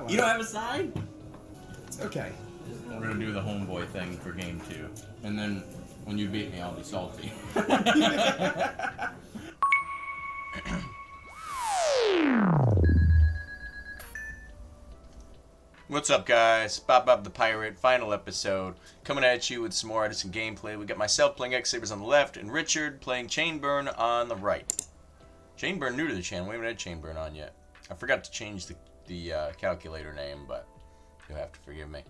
You don't have a side? It's okay. We're gonna do the homeboy thing for game 2. And then when you beat me, I'll be salty. What's up, guys? Bob the Pirate, final episode. Coming at you with some more Edison gameplay. We got myself playing X-sabers on the left, and Richard playing Chainburn on the right. Chainburn new to the channel. We haven't had Chainburn on yet. I forgot to change the calculator name, but you'll have to forgive me.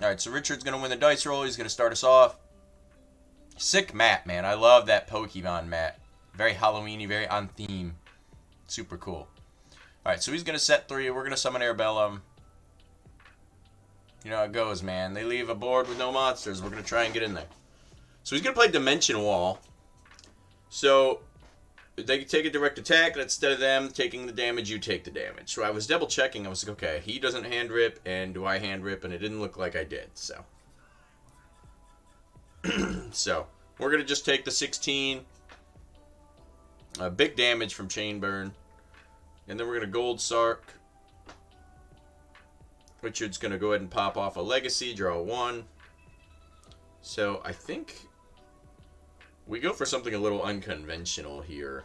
Alright, so Richard's going to win the dice roll. He's going to start us off. Sick map, man. I love that Pokemon map. Very Halloween-y, very on theme. Super cool. Alright, so he's going to set 3. We're going to summon Airbellum. You know how it goes, man. They leave a board with no monsters. We're going to try and get in there. So he's going to play Dimension Wall. So they take a direct attack, and instead of them taking the damage, you take the damage. So I was double checking. I was like, okay, he doesn't hand rip, and do I hand rip? And it didn't look like I did, so. So we're going to just take the 16. Big damage from Chainburn. And then we're going to Gold Sark. Richard's going to go ahead and pop off a Legacy, draw 1. So I think we go for something a little unconventional here.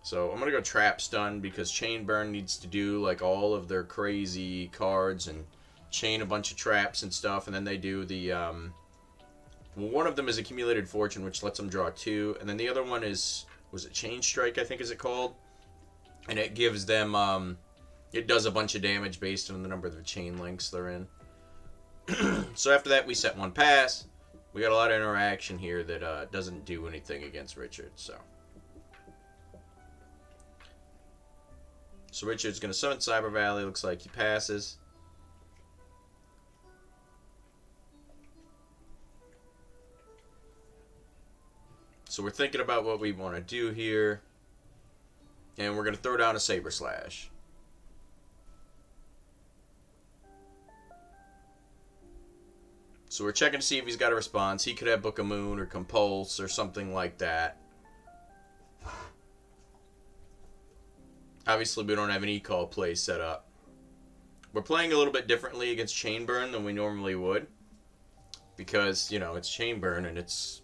So I'm going to go Trap Stun because Chainburn needs to do like all of their crazy cards and chain a bunch of traps and stuff. And then they do the... well, one of them is Accumulated Fortune, which lets them draw 2. And then the other one is... was it Chain Strike, I think is it called? And it gives them... it does a bunch of damage based on the number of the chain links they're in. So after that, we set 1 pass. We got a lot of interaction here that doesn't do anything against Richard. So Richard's going to summon Cyber Valley. Looks like he passes. So we're thinking about what we want to do here. And we're going to throw down a Saber Slash. So we're checking to see if he's got a response. He could have Book of Moon or Compulse or something like that. Obviously, we don't have an E-Call play set up. We're playing a little bit differently against Chainburn than we normally would. Because, you know, it's Chainburn and it's...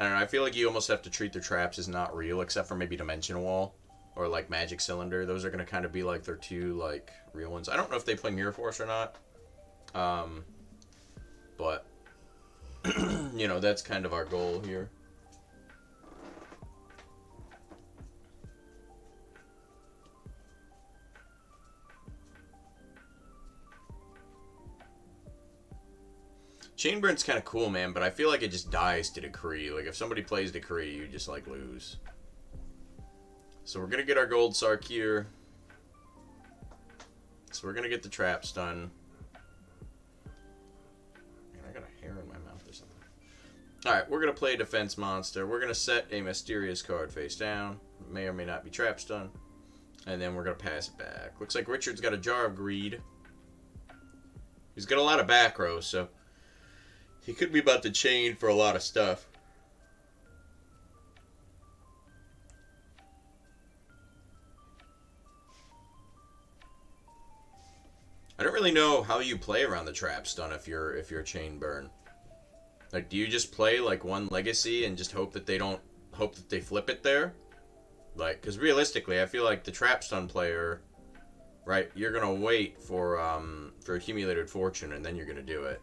I don't know, I feel like you almost have to treat their traps as not real, except for maybe Dimension Wall or, like, Magic Cylinder. Those are going to kind of be, like, their 2, like, real ones. I don't know if they play Mirror Force or not. But, you know, that's kind of our goal here. Chainburn's kind of cool, man, but I feel like it just dies to Decree. Like, if somebody plays Decree, you just, like, lose. So we're going to get our Gold Sark here. So we're going to get the Trap Stun. I got a hair in my mouth or something. Alright, we're going to play Defense Monster. We're going to set a Mysterious card face down. May or may not be Trap Stun. And then we're going to pass it back. Looks like Richard's got a Jar of Greed. He's got a lot of back rows, so he could be about to chain for a lot of stuff. I don't really know how you play around the Trap Stun if you're Chainburn. Like, do you just play like 1 Legacy and just hope that they flip it there? Like, because realistically, I feel like the Trap Stun player, right? You're gonna wait for Accumulated Fortune and then you're gonna do it.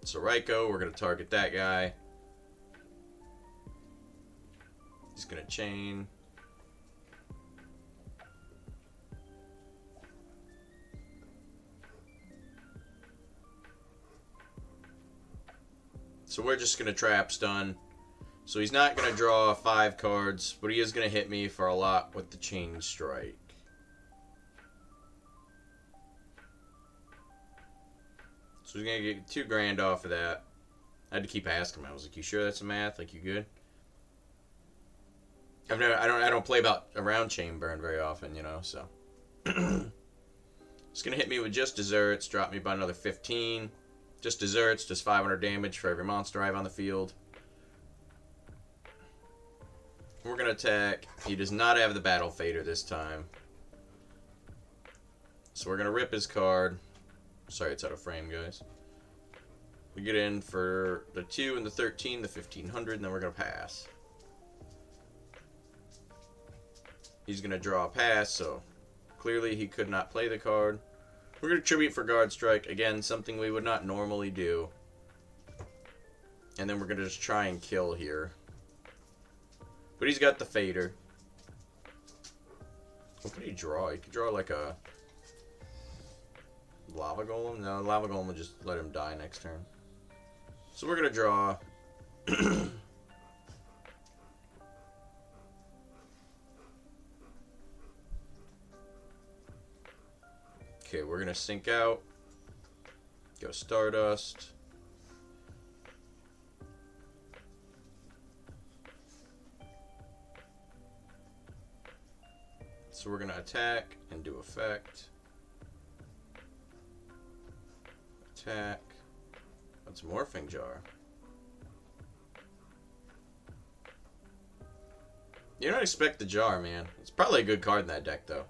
So Raikou, we're gonna target that guy. He's gonna chain. So we're just going to Trap Stun. So he's not going to draw 5 cards, but he is going to hit me for a lot with the Chain Strike. So he's going to get 2 grand off of that. I had to keep asking him. I was like, "You sure that's a math? Like, you good?" I don't play around Chainburn very often, you know. So it's going to hit me with just Desserts, drop me about another 15. Just Desserts, does 500 damage for every monster I have on the field. We're going to attack. He does not have the Battle Fader this time. So we're going to rip his card. Sorry, it's out of frame, guys. We get in for the 2 and the 13, the 1500, and then we're going to pass. He's going to draw a pass, so clearly he could not play the card. We're going to tribute for Guard Strike. Again, something we would not normally do. And then we're going to just try and kill here. But he's got the Fader. What could he draw? He could draw like a Lava Golem? No, Lava Golem would just let him die next turn. So we're going to draw. Okay, we're going to sink out. Go Stardust. So we're going to attack and do effect. Attack. That's Morphing Jar. You don't expect the jar, man. It's probably a good card in that deck, though.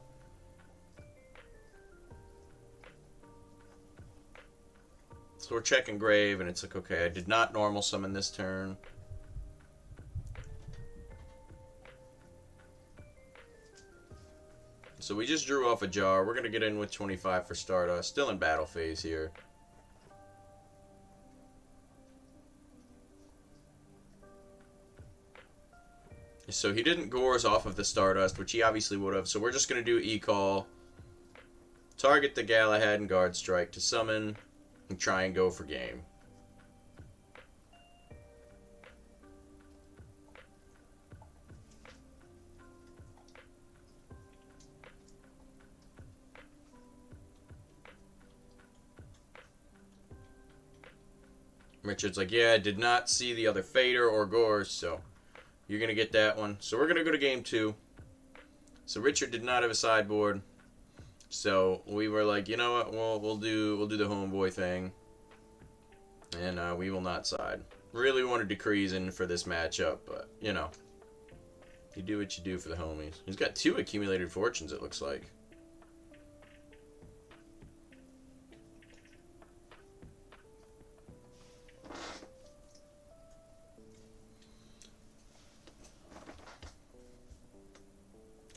So we're checking Grave, and it's like, okay, I did not normal summon this turn. So we just drew off a jar. We're going to get in with 25 for Stardust. Still in battle phase here. So he didn't Gores off of the Stardust, which he obviously would have. So we're just going to do E-Call. Target the Galahad and Guard Strike to summon. And try and go for game. Richard's like, yeah, I did not see the other Fader or Gores, so you're going to get that one. So we're going to go to game 2. So Richard did not have a sideboard. So we were like, you know what, we'll do the homeboy thing. And we will not side. Really wanted to crease in for this matchup, but, you know. You do what you do for the homies. He's got 2 accumulated fortunes, it looks like.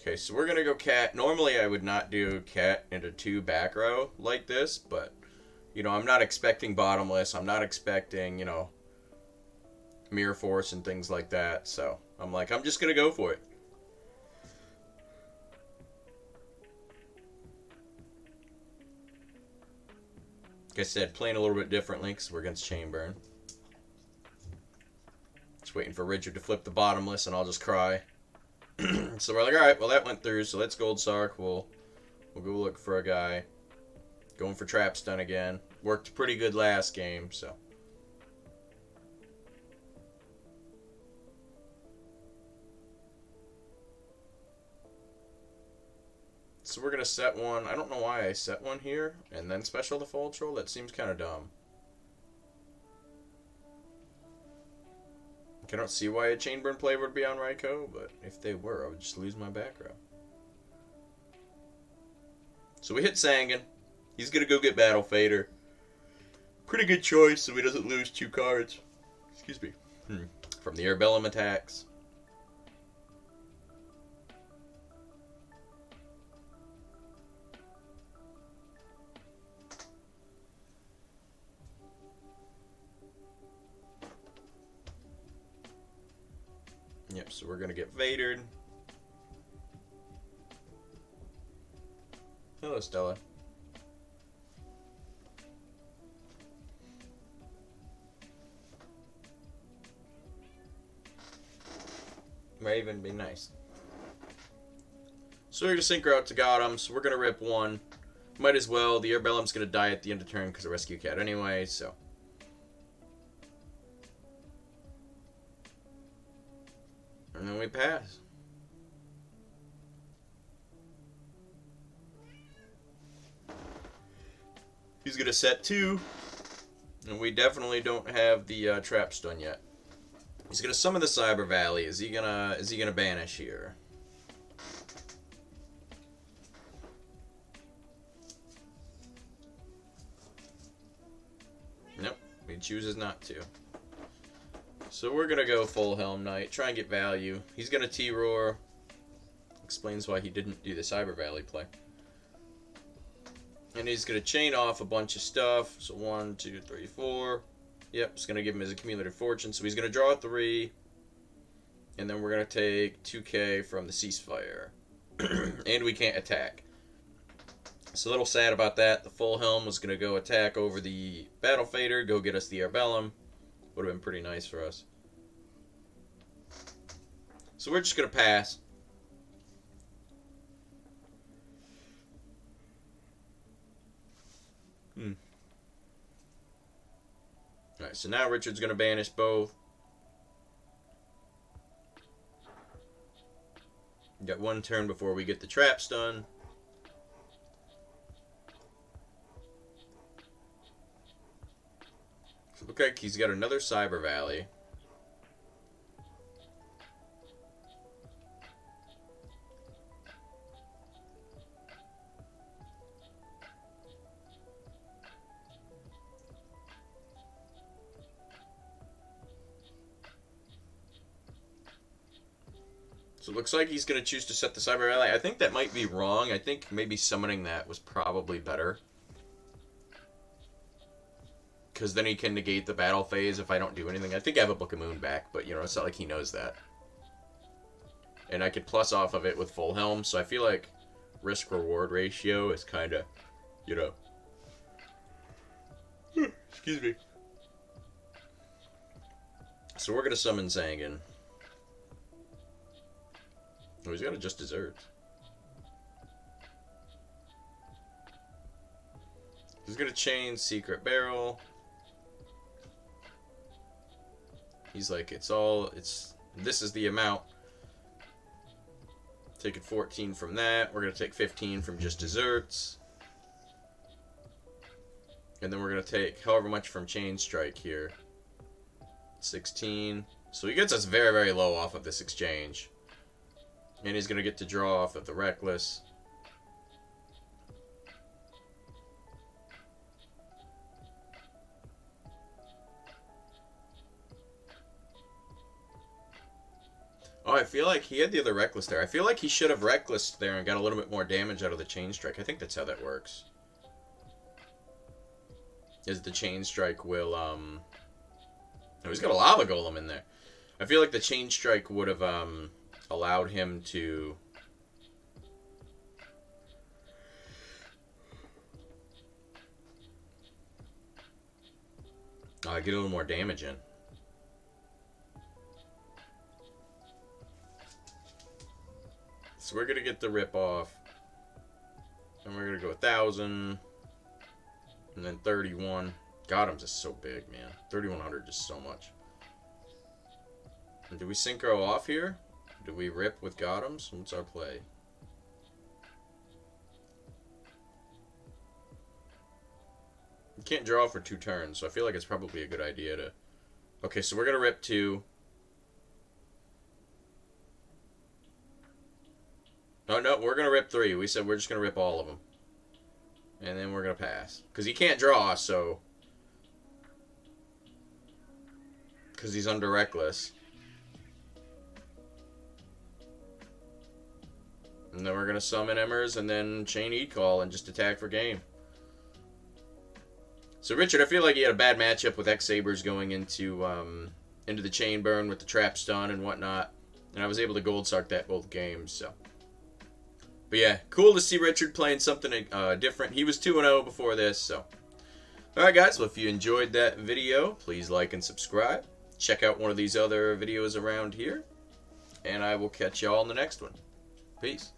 Okay, so we're going to go cat. Normally I would not do cat into 2 back row like this, but, you know, I'm not expecting bottomless. I'm not expecting, you know, Mirror Force and things like that. So I'm like, I'm just going to go for it. Like I said, playing a little bit differently because we're against Chainburn. Just waiting for Richard to flip the bottomless and I'll just cry. So we're like, alright, well that went through, so let's Gold Sark. We'll go look for a guy. Going for Trap Stun again. Worked pretty good last game, so. So we're going to set one. I don't know why I set one here and then special the Fold Troll. That seems kind of dumb. I don't see why a Chainburn play would be on Raikou, but if they were, I would just lose my back row. So we hit Sangan. He's going to go get Battle Fader. Pretty good choice so he doesn't lose 2 cards. Excuse me. From the Erebellum attacks. Yep, so we're going to get Vadered. Hello, Stella. Might even be nice. So we're going to Synchro out to Gotham, so we're going to rip 1. Might as well. The Erebellum's going to die at the end of turn because of Rescue Cat anyway, so. And then we pass. He's going to set 2. And we definitely don't have the Trap Stun yet. He's gonna summon the Cyber Valley. Is he gonna banish here? Nope, he chooses not to. So we're gonna go full Helm Knight, try and get value. He's gonna T-Roar. Explains why he didn't do the Cyber Valley play. And he's gonna chain off a bunch of stuff. So 1, 2, 3, 4. Yep, it's gonna give him his accumulated fortune. So he's gonna draw 3. And then we're gonna take 2k from the ceasefire. And we can't attack. So a little sad about that. The full Helm was gonna go attack over the Battle Fader, go get us the Arbellum. Would have been pretty nice for us. So we're just gonna pass. Alright, so now Richard's gonna banish both. We got 1 turn before we get the traps done. So look like he's got another Cyber Valley. So it looks like he's going to choose to set the Cyber Valley. I think that might be wrong. I think maybe summoning that was probably better. Because then he can negate the battle phase if I don't do anything. I think I have a Book of Moon back, but, you know, it's not like he knows that. And I could plus off of it with Full Helm, so I feel like risk-reward ratio is kind of, you know... Excuse me. So we're going to summon Zangan. Oh, he's got to just desert. He's going to chain Secret Barrel. He's like, this is the amount. Taking 14 from that. We're going to take 15 from just desserts. And then we're going to take however much from Chain Strike here. 16. So he gets us very, very low off of this exchange. And he's going to get to draw off of the Reckless. Oh, I feel like he had the other Reckless there. I feel like he should have Reckless there and got a little bit more damage out of the Chain Strike. I think that's how that works. Is the Chain Strike will, Oh, he's got a Lava Golem in there. I feel like the Chain Strike would have, allowed him to get a little more damage in. So we're gonna get the rip off, and we're gonna go 1,000, and then 31. Godham's just so big, man. 3,100 just so much. And do we synchro off here? Do we rip with Godham's? What's our play? You can't draw for 2 turns, so I feel like it's probably a good idea to... Okay, so we're going to rip 2. Oh, no, we're going to rip 3. We said we're just going to rip all of them. And then we're going to pass. Because he can't draw, so... Because he's under Reckless. And then we're going to summon Emmers and then chain E-Call and just attack for game. So Richard, I feel like he had a bad matchup with X-sabers going into the chain burn with the trap stun and whatnot. And I was able to gold sark that both games, so. But yeah, cool to see Richard playing something different. He was 2-0 before this, so. Alright guys, well if you enjoyed that video, please like and subscribe. Check out one of these other videos around here. And I will catch y'all in the next one. Peace.